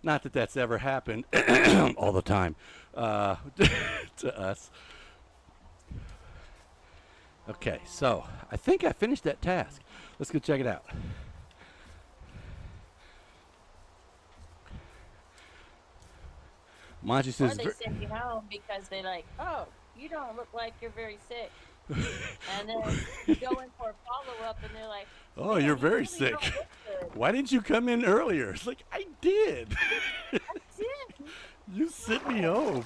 A: Not that that's ever happened all the time to us. Okay, so I think I finished that task. Let's go check it out. Monty says,
B: or they send you home because they're like, oh, you don't look like you're very sick. And then you go in for a follow-up and they're like,
A: oh, you're very
B: really
A: sick.
B: don't look good.
A: Why didn't you come in earlier? It's like, I did.
B: I did.
A: You sent me home.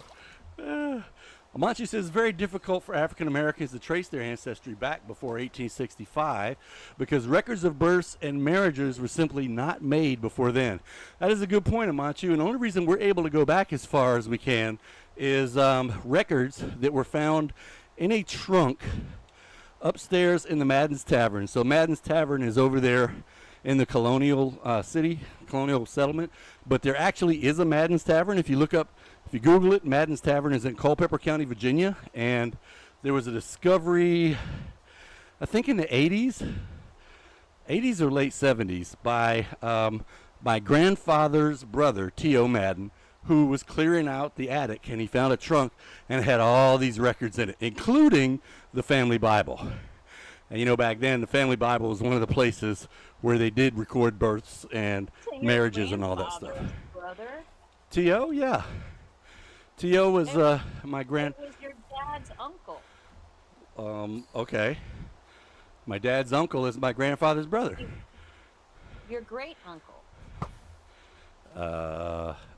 A: Amanchi says it's very difficult for African Americans to trace their ancestry back before 1865 because records of births and marriages were simply not made before then. That is a good point, Amanchi, and the only reason we're able to go back as far as we can is records that were found in a trunk upstairs in the Madden's Tavern. So Madden's Tavern is over there in the colonial colonial settlement, but there actually is a Madden's Tavern. If you Google it, Madden's Tavern is in Culpeper County, Virginia, and there was a discovery, I think in the 80s or late 70s, by my grandfather's brother, T.O. Madden, who was clearing out the attic, and he found a trunk and it had all these records in it, including the family Bible. And back then, the family Bible was one of the places where they did record births and marriages and all that stuff.
B: Brother?
A: T.O., yeah. T.O. was my grand...
B: It was your dad's uncle.
A: Okay. My dad's uncle is my grandfather's brother.
B: Your great uncle.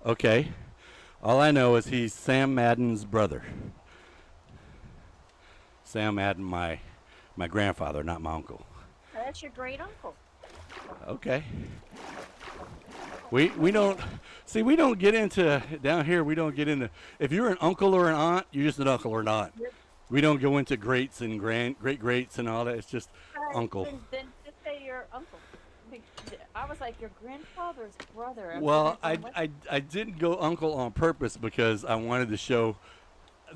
A: Okay. All I know is he's Sam Madden's brother. Sam Madden, my grandfather, not my uncle.
B: That's your great uncle.
A: Okay. We don't get into down here. We don't get into, if you're an uncle or an aunt, you're just an uncle or an aunt. We don't go into greats and great-greats and all that. It's just uncle.
B: Then just say your uncle. I was like, your grandfather's brother.
A: Well, I didn't go uncle on purpose because I wanted to show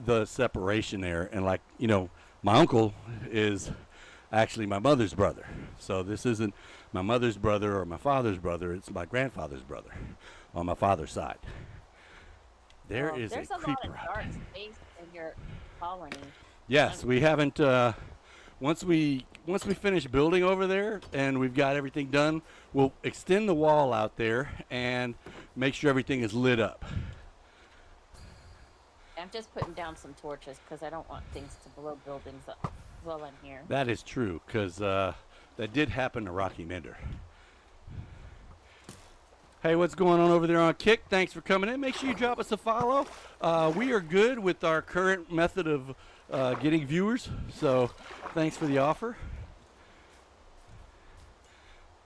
A: the separation there. And my uncle is actually my mother's brother. So this isn't my mother's brother or my father's brother. It's my grandfather's brother on my father's side. There's a
B: lot
A: creeper
B: of dark space in your colony.
A: Yes, we haven't. Once we finish building over there and we've got everything done, we'll extend the wall out there and make sure everything is lit up.
B: I'm just putting down some torches because I don't want things to blow buildings up while I'm here.
A: That is true, because that did happen to Rocky Mender. Hey, what's going on over there on Kick? Thanks for coming in. Make sure you drop us a follow. We are good with our current method of getting viewers, so thanks for the offer.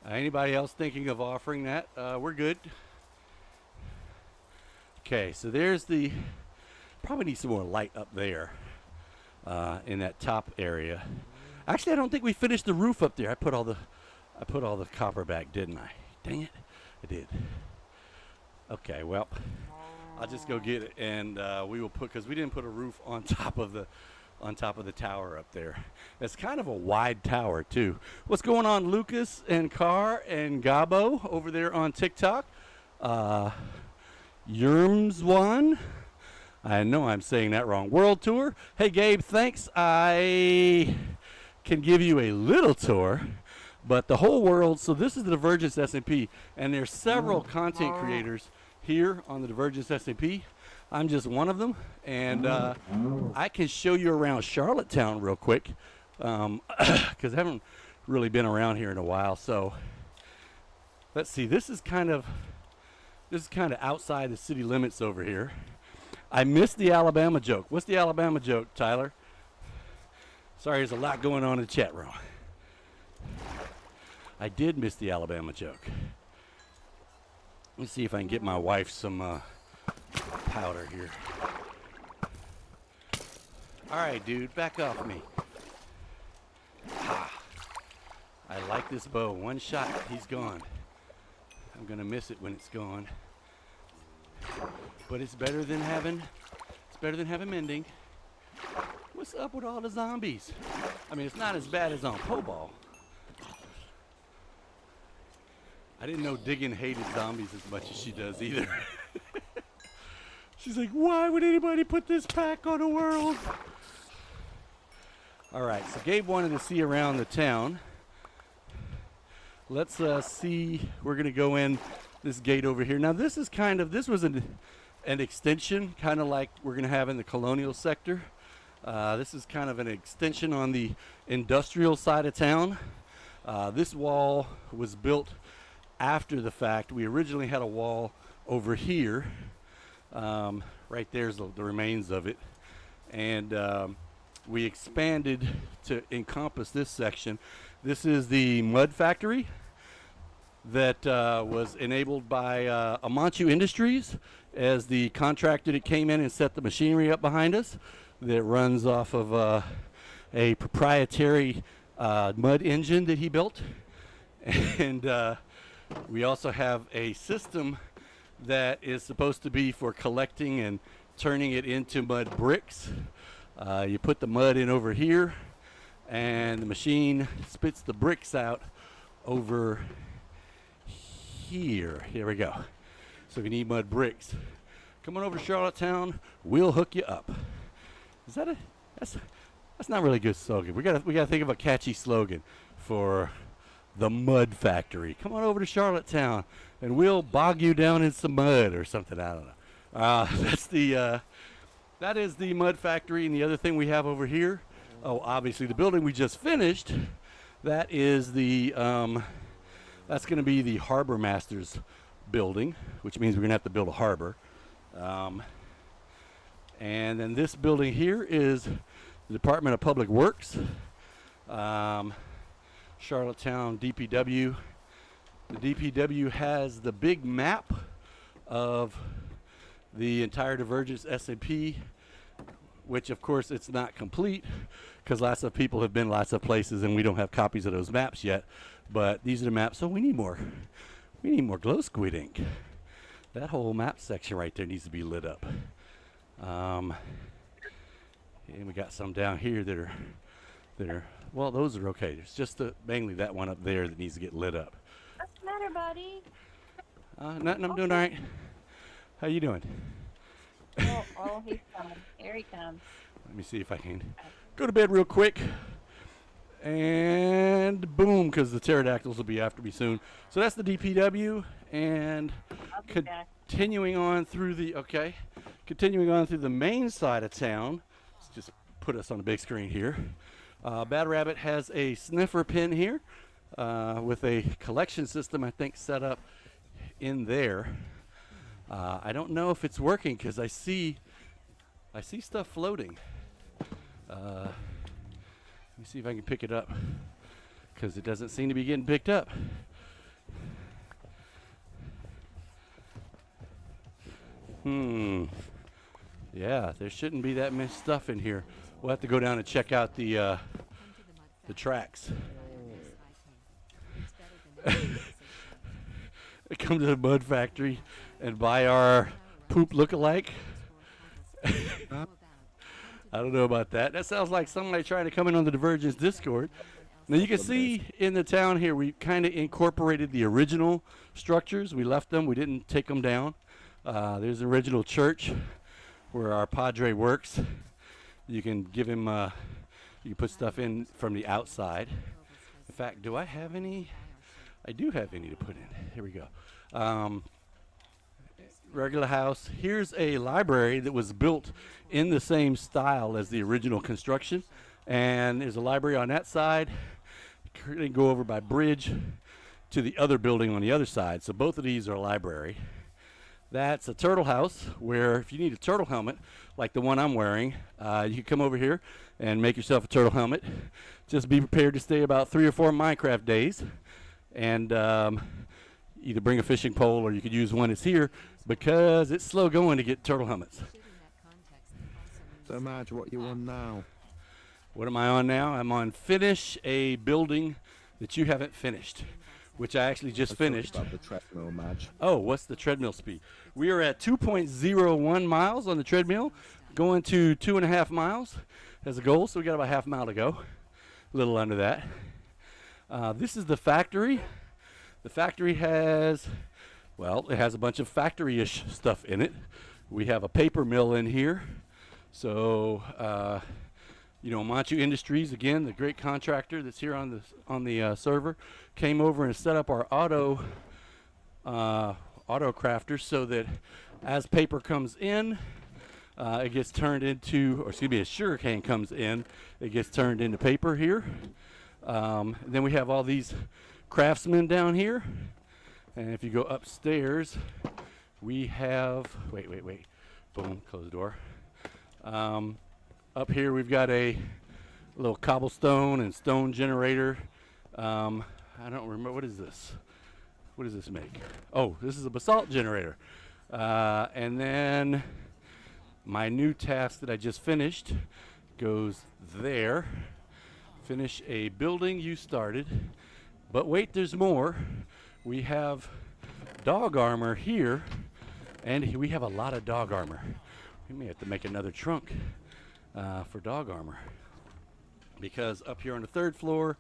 A: Anybody else thinking of offering that? We're good. Okay, so there's the, probably need some more light up there in that top area. Actually, I don't think we finished the roof up there. I put all the copper back, didn't I? Dang it, I did. Okay, well, I'll just go get it, and we will put, because we didn't put a roof on top of the tower up there. It's kind of a wide tower too. What's going on, Lucas and Carr and Gabo over there on TikTok? Yermswan, I know I'm saying that wrong. World tour. Hey Gabe, thanks. I can give you a little tour, but the whole world. So this is the Divergence SMP, and there's several content creators here on the Divergence SMP. I'm just one of them, and I can show you around Charlottetown real quick. because I haven't really been around here in a while. So let's see. This is kind of outside the city limits over here. I missed the Alabama joke. What's the Alabama joke, Tyler? Sorry, there's a lot going on in the chat room. I did miss the Alabama joke. Let me see if I can get my wife some powder here. All right, dude, back off me. Ah, I like this bow. One shot, he's gone. I'm gonna miss it when it's gone. But it's better than having mending. What's up with all the zombies? I mean, it's not as bad as on Poball. I didn't know Diggin hated zombies as much as she does either. She's like, why would anybody put this pack on the world? All right, so Gabe wanted to see around the town. Let's see. We're gonna go in this gate over here. Now this was an extension, kind of like we're gonna have in the colonial sector. This is kind of an extension on the industrial side of town. This wall was built after the fact. We originally had a wall over here. Right there's the remains of it. And we expanded to encompass this section. This is the mud factory that was enabled by Amanchu Industries as the contractor that came in and set the machinery up behind us that runs off of a proprietary mud engine that he built. And we also have a system that is supposed to be for collecting and turning it into mud bricks. You put the mud in over here and the machine spits the bricks out over here. Here we go. So if you need mud bricks, come on over to Charlottetown. We'll hook you up. Is that that's not really a good slogan. We gotta think of a catchy slogan for the mud factory. Come on over to Charlottetown and we'll bog you down in some mud or something. I don't know. That is the mud factory. And the other thing we have over here, oh, obviously the building we just finished, that is that's going to be the Harbormasters building, which means we're going to have to build a harbor. And then this building here is the Department of Public Works, Charlottetown DPW. The DPW has the big map of the entire Divergence S&P, which of course it's not complete because lots of people have been lots of places and we don't have copies of those maps yet. But these are the maps, so we need more glow squid ink. That whole map section right there needs to be lit up. And we got some down here that are well, those are okay. It's just mainly that one up there that needs to get lit up.
B: What's the matter, buddy?
A: Nothing. I'm doing all right. How you doing?
B: Oh, he's coming. Here he comes.
A: Let me see if I can go to bed real quick. And boom, because the pterodactyls will be after me soon. So that's the DPW, and continuing on through the main side of town. Let's just put us on the big screen here. Bad Rabbit has a sniffer pin here with a collection system, I think, set up in there. I don't know if it's working because I see stuff floating. Let me see if I can pick it up because it doesn't seem to be getting picked up. Yeah, there shouldn't be that much stuff in here. We'll have to go down and check out the tracks. Come to the mud factory and buy our poop look-alike. I don't know about that. That sounds like somebody trying to come in on the Divergence Discord. Now you can see in the town here, we kind of incorporated the original structures. We left them. We didn't take them down. There's the original church where our Padre works. You can give him, you can put stuff in from the outside. In fact, do I have any? I do have any to put in. Here we go. Regular house. Here's a library that was built in the same style as the original construction, and there's a library on that side. Currently go over by bridge to the other building on the other side. So both of these are a library. That's a turtle house where if you need a turtle helmet, like the one I'm wearing, you can come over here and make yourself a turtle helmet. Just be prepared to stay about 3 or 4 Minecraft days, and either bring a fishing pole or you could use one that's here because it's slow going to get turtle helmets.
C: So Madge, what you on now?
A: What am I on now? I'm on finish a building that you haven't finished, which I actually just finished.
C: About the treadmill, Madge.
A: Oh, what's the treadmill speed? We are at 2.01 miles on the treadmill, going to 2.5 miles as a goal, so we got about half a mile to go, a little under that. This is the factory. The factory has, well, it has a bunch of factory-ish stuff in it. We have a paper mill in here. So, you know, Manchu Industries, again, the great contractor that's here on the server, came over and set up our auto crafters so that as paper comes in, it gets turned into, or excuse me, as sugarcane comes in, it gets turned into paper here. Then we have all these craftsmen down here, and if you go upstairs, we have, wait, boom, close the door. Up here we've got a little cobblestone and stone generator. I don't remember, what is this? What does this make? Oh, this is a basalt generator. And then my new task that I just finished goes there. Finish a building you started. But wait, there's more. We have dog armor here, and we have a lot of dog armor. We may have to make another trunk for dog armor, because up here on the 3rd floor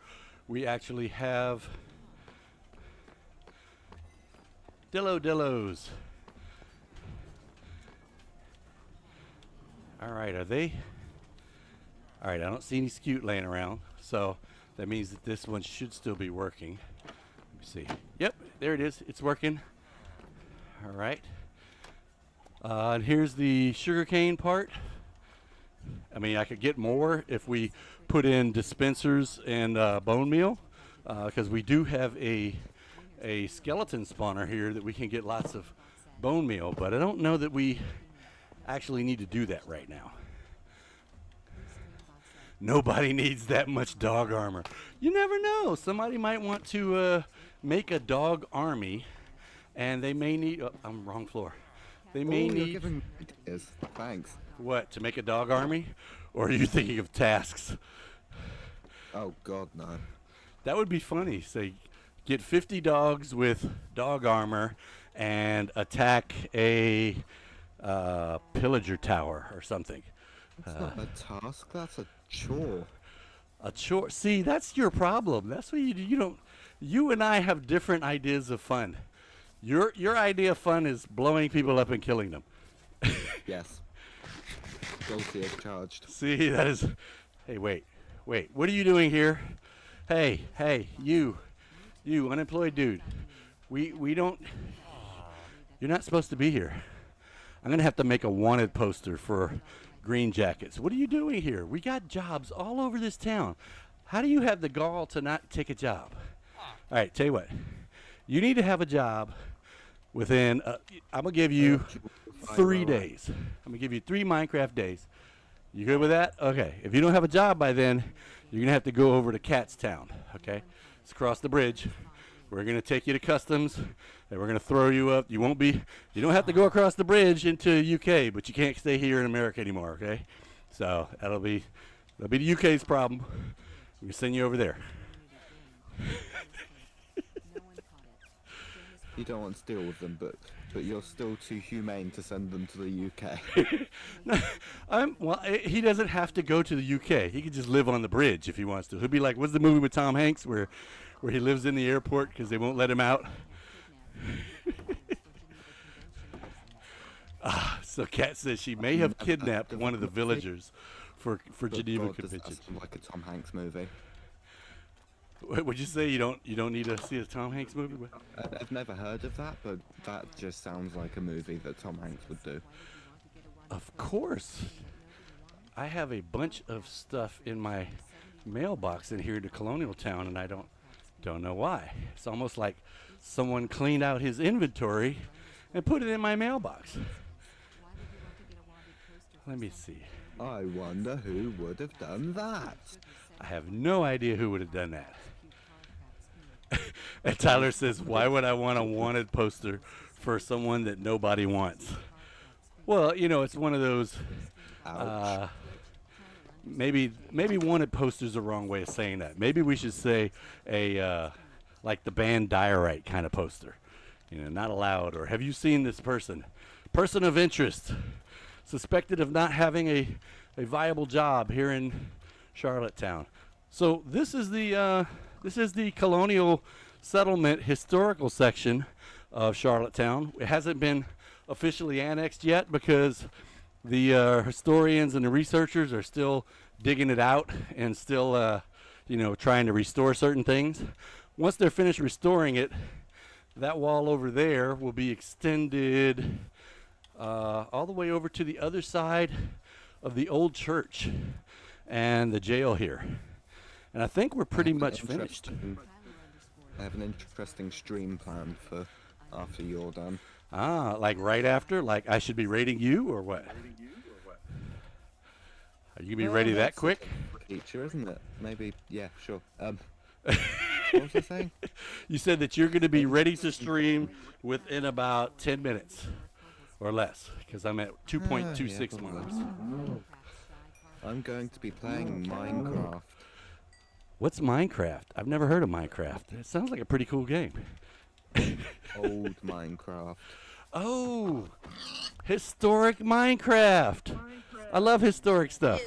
A: we actually have Dillos. All right, are they? All right, I don't see any scute laying around, so that means that this one should still be working. Let me see. Yep, there it is. It's working. All right. And here's the sugarcane part. I mean, I could get more if we put in dispensers and bone meal, because we do have a skeleton spawner here that we can get lots of bone meal, but I don't know that we actually need to do that right now. Nobody needs that much dog armor. You never know. Somebody might want to make a dog army, and they may need, oh, I'm wrong floor. They may
C: You're
A: need,
C: giving ideas. Thanks.
A: what, to make a dog army? Or are you thinking of tasks?
C: Oh God, no.
A: That would be funny. Say, get 50 dogs with dog armor and attack a pillager tower or something.
C: That's not a task. That's a chore.
A: A chore. See, that's your problem. That's what you do. You don't. You and I have different ideas of fun. Your idea of fun is blowing people up and killing them.
C: Yes. Guilty as charged.
A: See, that is. Hey, wait. What are you doing here? Hey, you unemployed dude. We don't. You're not supposed to be here. I'm gonna have to make a wanted poster for Green Jackets. What are you doing here? We got jobs all over this town. How do you have the gall to not take a job? All right, tell you what. You need to have a job within. I'm gonna give you 3 days. I'm gonna give you 3 Minecraft days. You good with that? Okay. If you don't have a job by then, you're gonna have to go over to Cat's Town. Okay, it's across the bridge. We're gonna take you to customs, and we're gonna throw you up. You won't be. You don't have to go across the bridge into UK, but you can't stay here in America anymore. Okay, so that'll be the UK's problem. We can send you over there.
C: You don't want to deal with them, but you're still too humane to send them to the UK.
A: Well, he doesn't have to go to the UK. He can just live on the bridge if he wants to. He'll be like, what's the movie with Tom Hanks where he lives in the airport because they won't let him out? So Kat says she may have kidnapped one of the villagers for Geneva
C: God, does that
A: Convention.
C: sound like a Tom Hanks movie.
A: Would you say you don't need to see a Tom Hanks movie?
C: I've never heard of that, but that just sounds like a movie that Tom Hanks would do.
A: Of course. I have a bunch of stuff in my mailbox in here to Colonial Town, and I don't know why. It's almost like someone cleaned out his inventory and put it in my mailbox. Let me see.
C: I wonder who would have done that.
A: I have no idea who would have done that. And Tyler says, why would I want a wanted poster for someone that nobody wants? Well, you know, it's one of those,
C: Ouch.
A: maybe wanted poster's the wrong way of saying that. Maybe we should say like the band Diorite kind of poster. You know, not allowed, or have you seen this person? Person of interest, suspected of not having a viable job here in Charlottetown. So this is the colonial settlement historical section of Charlottetown. It hasn't been officially annexed yet because the historians and the researchers are still digging it out and still, you know, trying to restore certain things. Once they're finished restoring it, that wall over there will be extended all the way over to the other side of the old church and the jail here. And I think we're pretty much finished.
C: I have an interesting stream planned for after you're done.
A: Ah, like right after? Like I should be rating you or what? Are you gonna be ready that quick?
C: Feature, isn't it? Maybe, yeah, sure. What was I saying?
A: You said that you're going to be ready to stream within about 10 minutes or less, because I'm at 2.26
C: Yeah,
A: miles.
C: I'm going to be playing Minecraft.
A: What's Minecraft? I've never heard of Minecraft. It sounds like a pretty cool game.
C: Old Minecraft.
A: Oh, historic Minecraft. I love historic stuff.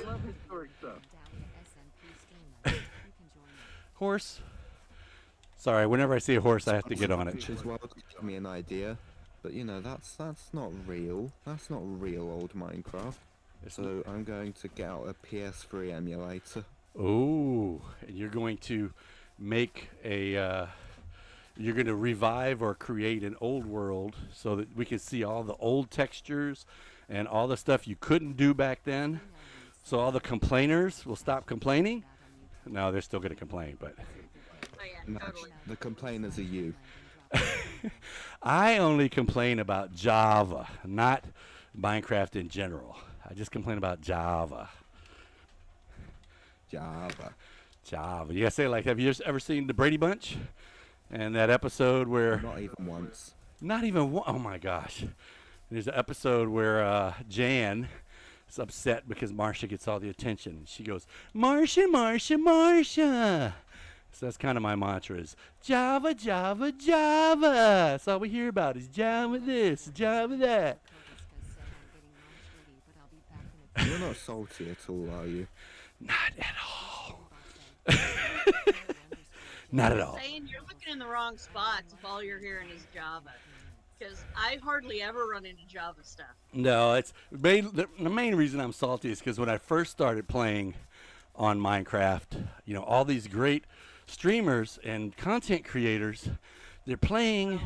A: Horse. Sorry, whenever I see a horse, I have to get on it.
C: Which is what gave me an idea. But you know, that's not real. That's not real old Minecraft. So I'm going to get out a PS3 emulator.
A: Oh, and you're going to make you're going to revive or create an old world so that we can see all the old textures and all the stuff you couldn't do back then. So all the complainers will stop complaining. No, they're still going to complain, but
B: Oh yeah,
C: No,
B: totally.
C: the complainers are you.
A: I only complain about Java, not Minecraft in general. I just complain about Java.
C: Java.
A: You gotta say, like, have you ever seen the Brady Bunch? And that episode where
C: Not even once.
A: not even one, oh my gosh. There's an episode where Jan is upset because Marcia gets all the attention. She goes, Marcia, Marcia, Marcia. So that's kind of my mantra is Java, Java, Java. That's all we hear about is Java this, Java that.
C: You're not salty at all, are you?
A: Not at all. Not at all.
D: Saying you're looking in the wrong spots if all you're hearing is Java. Because I hardly ever run into Java stuff.
A: No, it's the main reason I'm salty is because when I first started playing on Minecraft, you know, all these great streamers and content creators, they're playing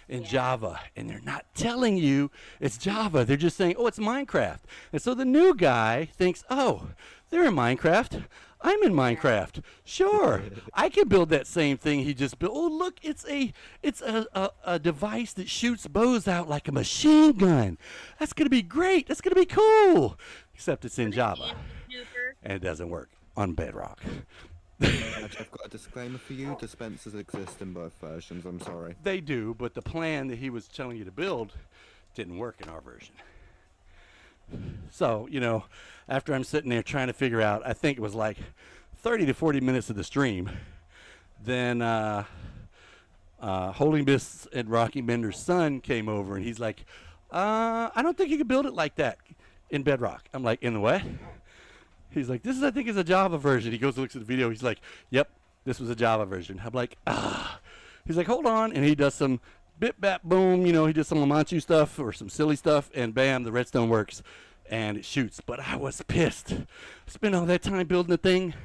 A: in Java, and they're not telling you it's Java. They're just saying, oh, it's Minecraft. And so the new guy thinks, oh, they're in Minecraft. I'm in Minecraft. Sure, I can build that same thing he just built. Oh, look, it's a device that shoots bows out like a machine gun. That's gonna be great. That's gonna be cool. Except it's in Java, and it doesn't work on Bedrock.
C: I've got a disclaimer for you. Dispensers exist in both versions. I'm sorry.
A: They do, but the plan that he was telling you to build didn't work in our version. So, you know, after I'm sitting there trying to figure out, I think it was like 30 to 40 minutes of the stream, then Holding Miss and Rocky Bender's son came over, and he's like, I don't think you can build it like that in Bedrock. I'm like, in the what? He's like, this is, I think, is a Java version. He goes and looks at the video. He's like, yep, this was a Java version. I'm like, ah. He's like, hold on. And he does some bip, bap, boom. You know, he does some Lamanchu stuff or some silly stuff. And bam, the redstone works. And it shoots. But I was pissed. Spent all that time building the thing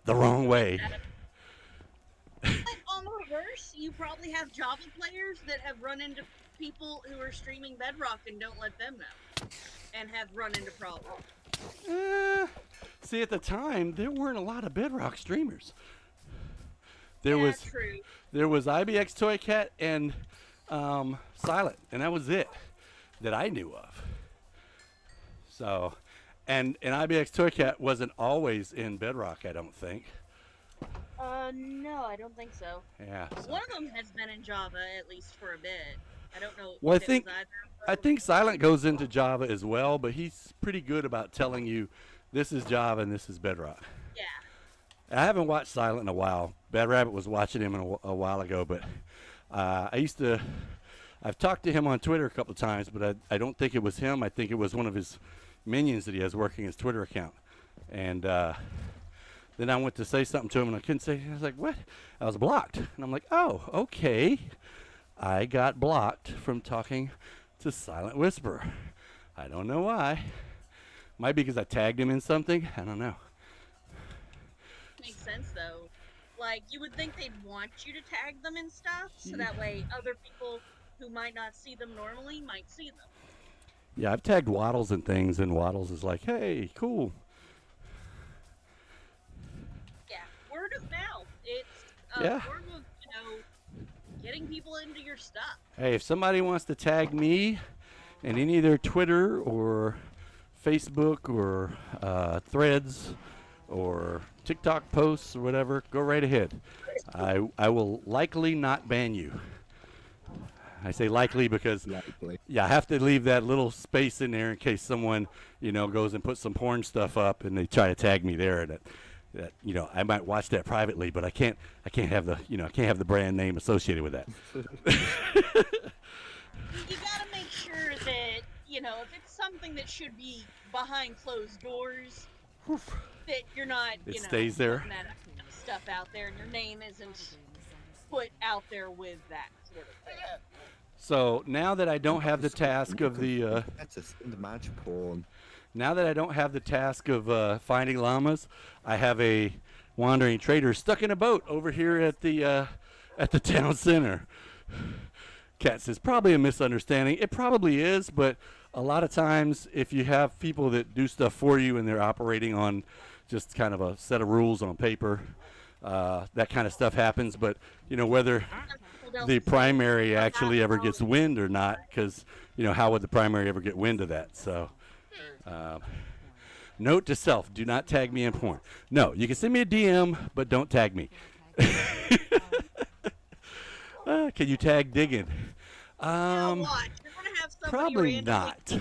A: the wrong way.
D: But on the reverse, you probably have Java players that have run into people who are streaming Bedrock and don't let them know. And have run into problems.
A: See, at the time, there weren't a lot of Bedrock streamers. There
D: Yeah,
A: was
D: true.
A: there was IBX Toy Cat and Silent, and that was it that I knew of. So, and IBX Toy Cat wasn't always in Bedrock, I don't think.
D: No, I don't think so.
A: Yeah. So.
D: One of them has been in Java at least for a bit. I don't know.
A: Well,
D: if it was either of
A: I
D: them.
A: think Silent goes into Java as well, but he's pretty good about telling you this is Java and this is Bedrock.
D: Yeah.
A: I haven't watched Silent in a while. Bad Rabbit was watching him a while ago, but I've talked to him on Twitter a couple of times, but I don't think it was him. I think it was one of his minions that he has working his Twitter account. And then I went to say something to him, and I couldn't say. I was like, what? I was blocked. And I'm like, oh, okay. I got blocked from talking to Silent Whisperer. I don't know why. Might be because I tagged him in something. I don't know.
D: Makes sense though. Like you would think they'd want you to tag them and stuff, so that way other people who might not see them normally might see them.
A: Yeah, I've tagged Waddles and things, and Waddles is like, hey, cool.
D: Yeah, word of mouth. It's
A: Yeah.
D: word of getting people into your stuff.
A: Hey, if somebody wants to tag me in any of their Twitter or Facebook or Threads or TikTok posts or whatever, go right ahead. I will likely not ban you. I say likely because
C: Likely.
A: yeah, I have to leave that little space in there in case someone, goes and puts some porn stuff up and they try to tag me there. That I might watch that privately, but I can't have the brand name associated with that.
D: You gotta make sure that if it's something that should be behind closed doors, that you're not
A: It stays there.
D: putting that stuff out there, and your name isn't put out there with that sort of thing.
A: So now that I don't have the task of the
C: That's a send match porn.
A: now that I don't have the task of finding llamas, I have a wandering trader stuck in a boat over here at the town center. Kat says probably a misunderstanding. It probably is, but a lot of times if you have people that do stuff for you and they're operating on just kind of a set of rules on paper, that kind of stuff happens. But whether the primary actually ever gets wind or not, because how would the primary ever get wind of that? So note to self, do not tag me in porn. No, you can send me a DM, but don't tag me. Can you tag digging?
D: Now watch, you're gonna have somebody
A: Probably
D: randomly
A: not.
D: do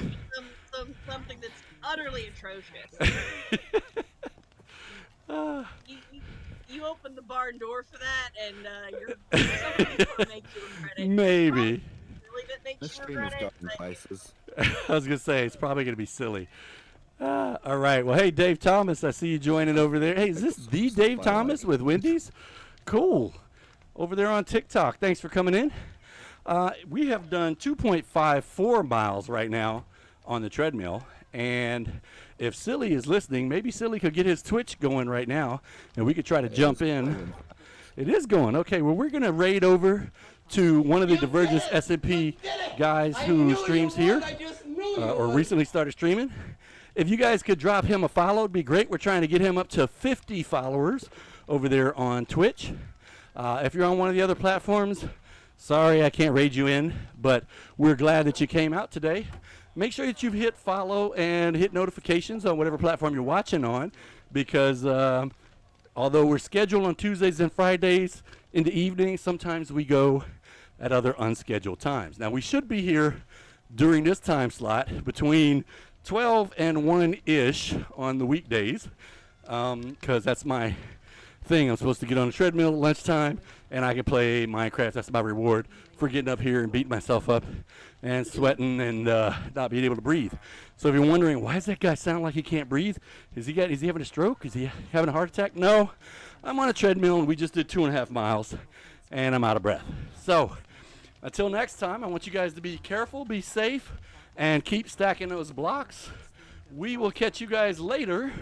D: something that's utterly atrocious. You open the barn door for that, and somebody's gonna make you regret it.
A: Maybe.
D: Really, that makes
C: This
D: you
C: stream has
D: regret it.
C: gotten
D: but-
C: places.
A: I was going to say, it's probably going to be silly. All right. Well, hey, Dave Thomas, I see you joining over there. Hey, is this the Dave Thomas with Wendy's? Cool. Over there on TikTok. Thanks for coming in. We have done 2.54 miles right now on the treadmill. And if Silly is listening, maybe Silly could get his Twitch going right now, and we could try to jump in. It is going. Okay, well, we're going to raid over to one of the Divergence SMP guys who streams here or recently started streaming. If you guys could drop him a follow, it'd be great. We're trying to get him up to 50 followers over there on Twitch. If you're on one of the other platforms, sorry I can't raid you in, but we're glad that you came out today. Make sure that you've hit follow and hit notifications on whatever platform you're watching on, because although we're scheduled on Tuesdays and Fridays in the evening, sometimes we go at other unscheduled times. Now, we should be here during this time slot between 12 and 1-ish on the weekdays, because that's my thing. I'm supposed to get on a treadmill at lunchtime, and I can play Minecraft. That's my reward for getting up here and beating myself up and sweating and not being able to breathe. So if you're wondering, why does that guy sound like he can't breathe? Is he having a stroke? Is he having a heart attack? No, I'm on a treadmill, and we just did 2.5 miles, and I'm out of breath. So until next time, I want you guys to be careful, be safe, and keep stacking those blocks. We will catch you guys later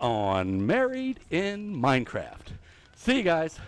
A: on Married in Minecraft. See you guys.